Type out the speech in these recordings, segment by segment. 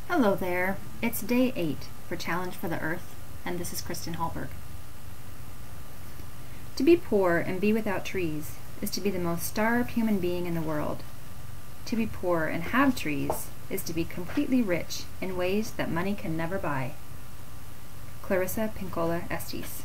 Hello there, it's day 8 for Challenge for the Earth, and this is Kristen Hallberg. To be poor and be without trees is to be the most starved human being in the world. To be poor and have trees is to be completely rich in ways that money can never buy. Clarissa Pinkola Estes.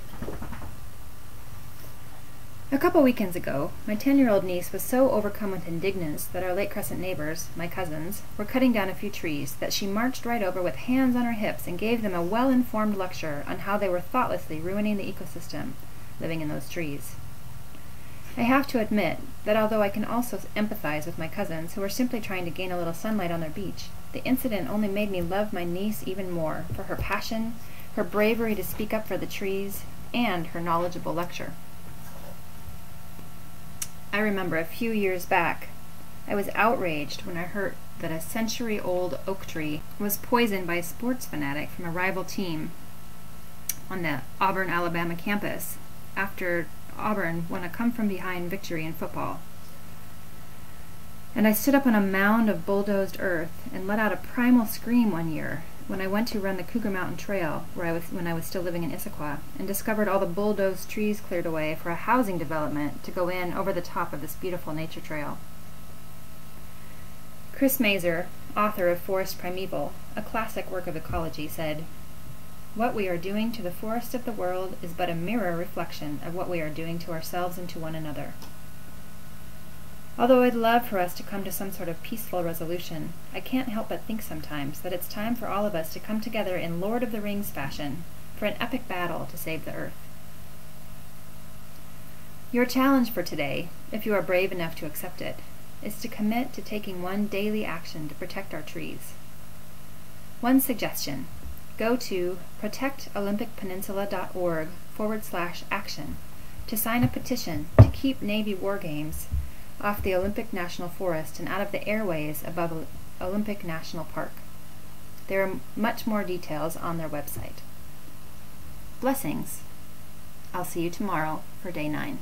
A couple weekends ago, my 10-year-old niece was so overcome with indignance that our Lake Crescent neighbors, my cousins, were cutting down a few trees that she marched right over with hands on her hips and gave them a well-informed lecture on how they were thoughtlessly ruining the ecosystem living in those trees. I have to admit that although I can also empathize with my cousins who are simply trying to gain a little sunlight on their beach, the incident only made me love my niece even more for her passion, her bravery to speak up for the trees, and her knowledgeable lecture. I remember a few years back, I was outraged when I heard that a century-old oak tree was poisoned by a sports fanatic from a rival team on the Auburn, Alabama campus after Auburn won a come-from-behind victory in football. And I stood up on a mound of bulldozed earth and let out a primal scream one year when I went to run the Cougar Mountain Trail when I was still living in Issaquah, and discovered all the bulldozed trees cleared away for a housing development to go in over the top of this beautiful nature trail. Chris Mazer, author of Forest Primeval, a classic work of ecology, said, "What we are doing to the forest of the world is but a mirror reflection of what we are doing to ourselves and to one another." Although I'd love for us to come to some sort of peaceful resolution, I can't help but think sometimes that it's time for all of us to come together in Lord of the Rings fashion for an epic battle to save the Earth. Your challenge for today, if you are brave enough to accept it, is to commit to taking one daily action to protect our trees. One suggestion: go to protectolympicpeninsula.org/action to sign a petition to keep Navy war games off the Olympic National Forest and out of the airways above Olympic National Park. There are much more details on their website. Blessings. I'll see you tomorrow for day 9.